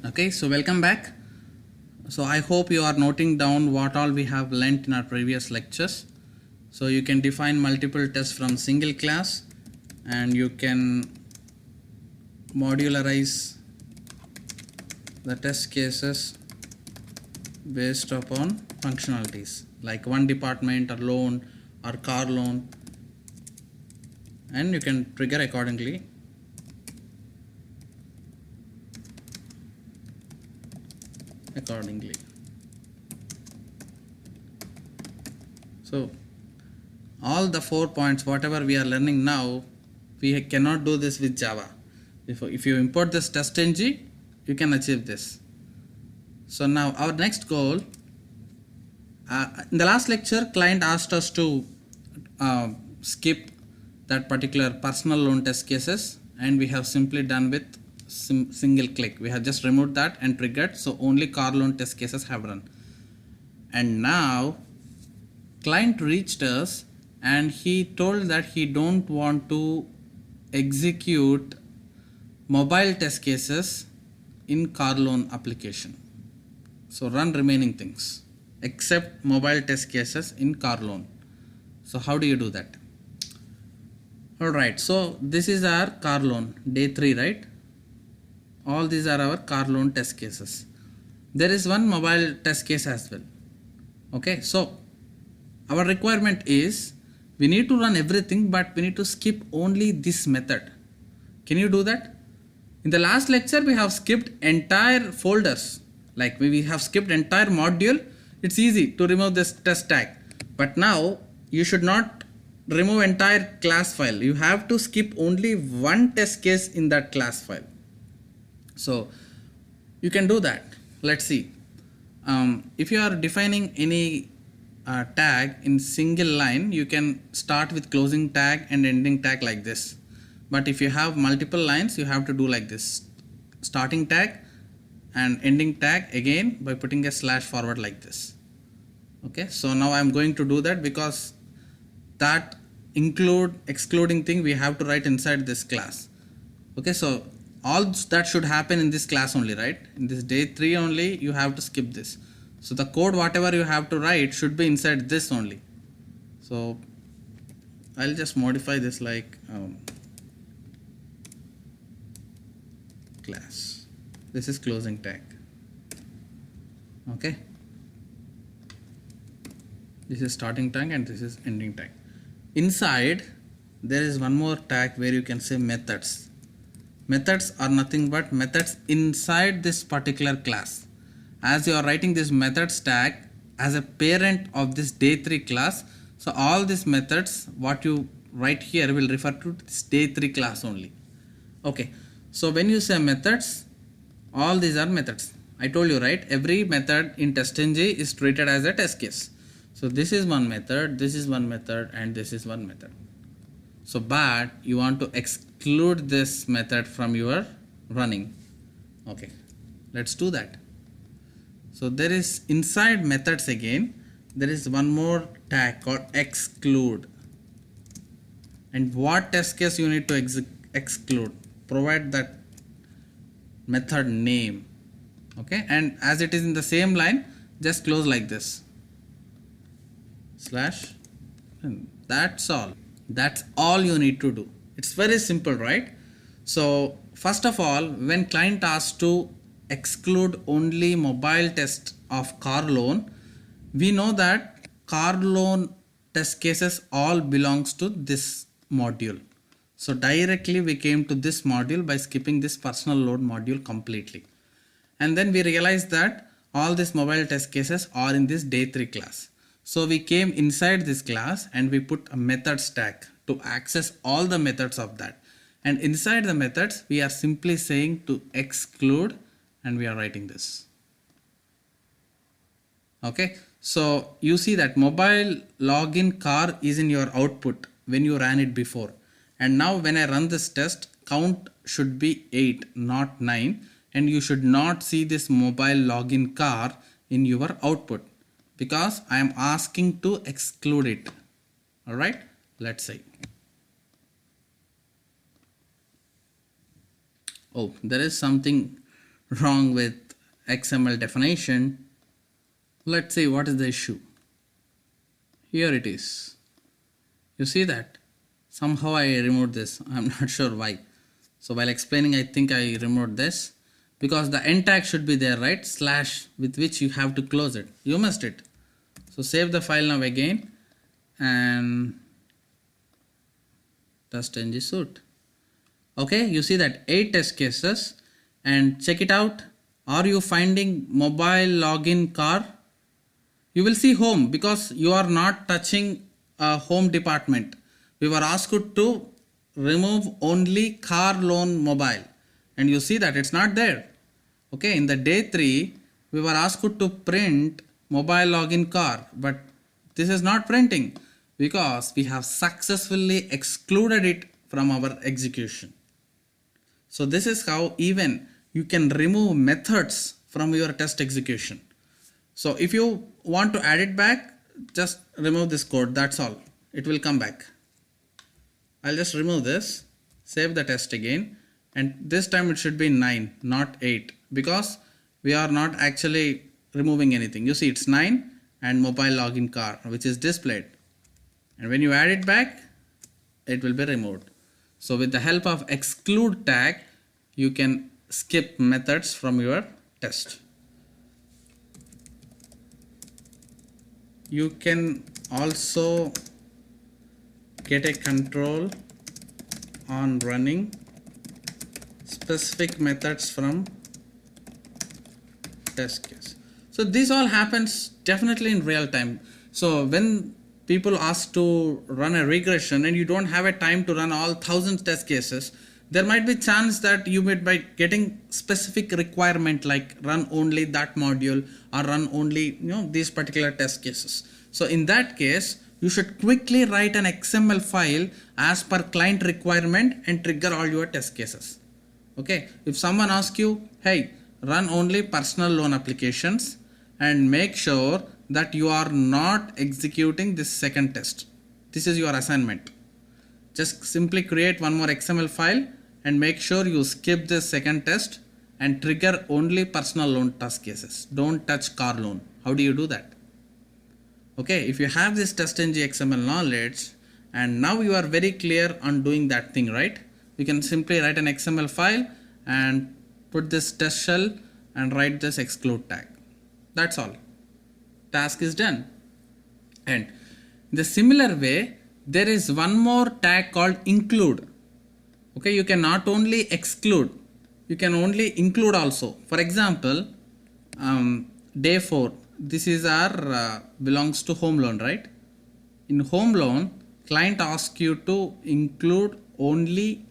Okay, so welcome back. So I hope you are noting down what all we have learnt in our previous lectures. So you can define multiple tests from single class and you can modularize the test cases based upon functionalities like one department or loan or car loan, and you can trigger accordingly. So all the 4 points whatever we are learning now, we cannot do this with Java. If you import this TestNG, you can achieve this. So now our next goal, in the last lecture client asked us to skip that particular personal loan test cases, and we have simply done with single click. We have just removed that and triggered, so only car loan test cases have run. And now client reached us and he told that he don't want to execute mobile test cases in car loan application. So run remaining things except mobile test cases in car loan. So how do you do that? Alright, so this is our car loan day 3, right? All these are our car loan test cases. There is one mobile test case as well. Okay, so our requirement is we need to run everything, but we need to skip only this method. Can you do that? In the last lecture we have skipped entire folders, like we have skipped entire module. It's easy to remove this test tag, but now you should not remove entire class file. You have to skip only one test case in that class file. So you can do that. Let's see. If you are defining any tag in single line, you can start with closing tag and ending tag like this. But if you have multiple lines, you have to do like this: starting tag and ending tag again by putting a slash forward like this. Okay, so now I'm going to do that because that excluding thing we have to write inside this class. Okay, so all that should happen in this class only, right? In this day 3 only you have to skip this. So the code whatever you have to write should be inside this only. So I'll just modify this like class. This is closing tag. Okay, this is starting tag and this is ending tag. Inside there is one more tag where you can say methods. Methods are nothing but methods inside this particular class. As you are writing this methods tag as a parent of this day 3 class, so all these methods what you write here will refer to this day 3 class only. Okay, so when you say methods, all these are methods. I told you, right? Every method in TestNG is treated as a test case. So this is one method, this is one method, and this is one method. So but you want to exclude this method from your running. Okay, let's do that. So there is inside methods again, there is one more tag called exclude. And what test case you need to exclude? Provide that method name. Okay, and as it is in the same line, just close like this. Slash, and that's all. That's all you need to do. It's very simple, right? So first of all, when client asks to exclude only mobile test of car loan, we know that car loan test cases all belongs to this module. So directly we came to this module by skipping this personal loan module completely. And then we realized that all these mobile test cases are in this day 3 class. So we came inside this class and we put a methods tag to access all the methods of that. And inside the methods, we are simply saying to exclude, and we are writing this. Okay, so you see that mobile login car is in your output when you ran it before. And now when I run this test, count should be 8, not 9. And you should not see this mobile login car in your output, because I am asking to exclude it. Alright, let's say. Oh, there is something wrong with XML definition. Let's see what is the issue. Here it is. You see that? Somehow I removed this. I'm not sure why. So while explaining, I think I removed this because the end tag should be there, right? Slash with which you have to close it. You missed it. So save the file now again and TestNG suit. Okay, you see that 8 test cases and check it out. Are you finding mobile login car? You will see home because you are not touching a home department. We were asked to remove only car loan mobile and you see that it's not there. Okay, in the day 3 we were asked to print mobile login car, but this is not printing because we have successfully excluded it from our execution. So this is how even you can remove methods from your test execution. So if you want to add it back, just remove this code, that's all. It will come back. I'll just remove this, save the test again, and this time it should be 9, not 8, because we are not actually removing anything. You see it's 9 and mobile login car, which is displayed. And when you add it back, it will be removed. So with the help of exclude tag, you can skip methods from your test. You can also get a control on running specific methods from test case. So this all happens definitely in real time. So when people ask to run a regression and you don't have a time to run all 1000 test cases, there might be chance that you might by getting specific requirement like run only that module or run only these particular test cases. So in that case, you should quickly write an XML file as per client requirement and trigger all your test cases. Okay, if someone asks you, hey, run only personal loan applications and make sure that you are not executing this second test. This is your assignment. Just simply create one more XML file and make sure you skip this second test and trigger only personal loan test cases. Don't touch car loan. How do you do that? Okay, if you have this TestNG XML knowledge and now you are very clear on doing that thing, right? You can simply write an XML file and put this test shell and write this exclude tag. That's all. Task is done. And in the similar way, there is one more tag called include. Okay, you can not only exclude, you can only include also. For example, day 4, this is our belongs to home loan, right? In home loan, client asks you to include only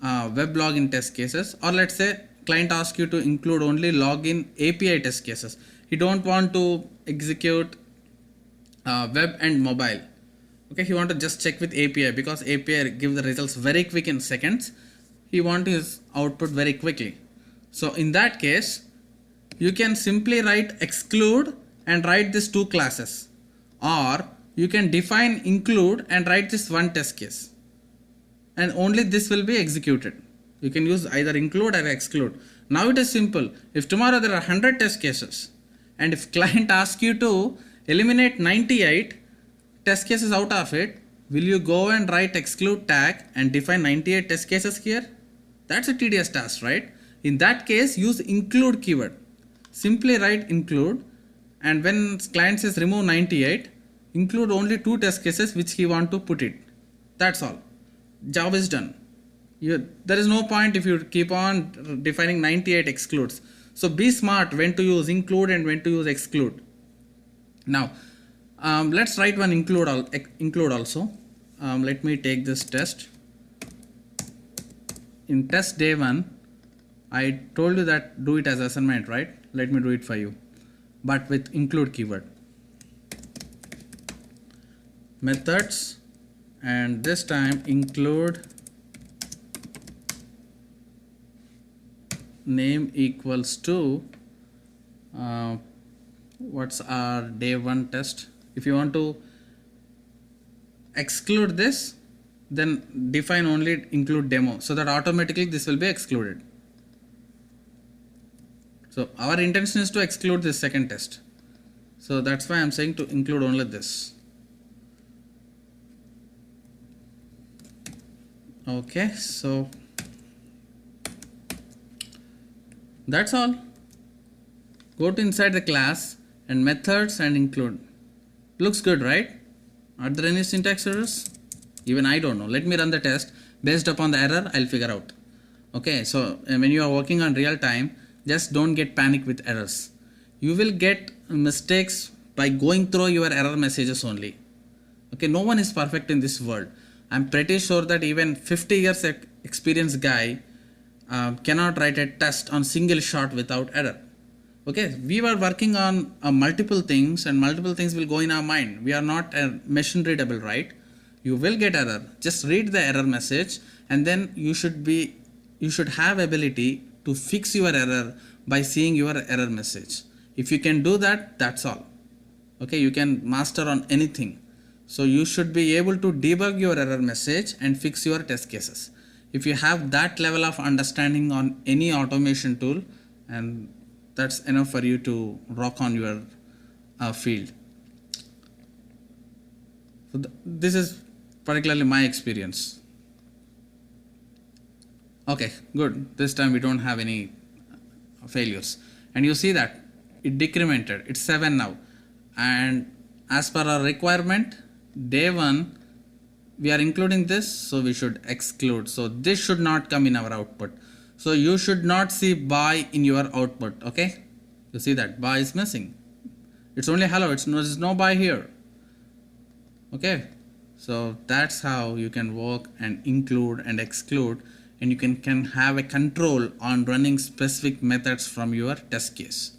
web login test cases, or let's say client asks you to include only login API test cases. You don't want to execute web and mobile. Okay, he want to just check with API because API give the results very quick in seconds. He want his output very quickly. So in that case, you can simply write exclude and write this 2 classes, or you can define include and write this 1 test case, and only this will be executed. You can use either include or exclude. Now it is simple. If tomorrow there are 100 test cases and if client asks you to eliminate 98 test cases out of it, will you go and write exclude tag and define 98 test cases here? That's a tedious task, right? In that case, use include keyword. Simply write include, and when client says remove 98, include only 2 test cases which he want to put it. That's all. Job is done. There is no point if you keep on defining 98 excludes. So be smart when to use include and when to use exclude. Now, let's write one include also. Let me take this test. In test day 1, I told you that do it as assignment, right? Let me do it for you, but with include keyword. Methods, and this time include name equals to what's our day 1 test. If you want to exclude this, then define only include demo so that automatically this will be excluded. So our intention is to exclude this second test. So that's why I'm saying to include only this. Okay, so that's all. Go to inside the class and methods and include. Looks good, right? Are there any syntax errors? Even I don't know. Let me run the test. Based upon the error, I'll figure out. Okay, so when you are working on real time, just don't get panic with errors. You will get mistakes by going through your error messages only. Okay, no one is perfect in this world. I'm pretty sure that even 50 years experienced guy cannot write a test on single shot without error. Okay, we were working on multiple things, and multiple things will go in our mind. We are not machine readable, right? You will get error. Just read the error message, and then you should have ability to fix your error by seeing your error message. If you can do that, that's all. Okay, you can master on anything. So you should be able to debug your error message and fix your test cases. If you have that level of understanding on any automation tool, and that's enough for you to rock on your field. So this is particularly my experience. Okay, good. This time we don't have any failures. And you see that it decremented. It's 7 now. And as per our requirement, day 1, we are including this, so we should exclude. So this should not come in our output. So you should not see buy in your output. Okay, you see that buy is missing. It's only hello. There's no buy here. Okay, so that's how you can work and include and exclude, and you can have a control on running specific methods from your test case.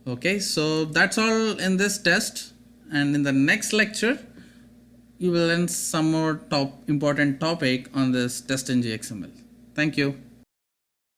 Okay, so that's all in this test, and in the next lecture you will learn some more important topic on this TestNG XML. Thank you.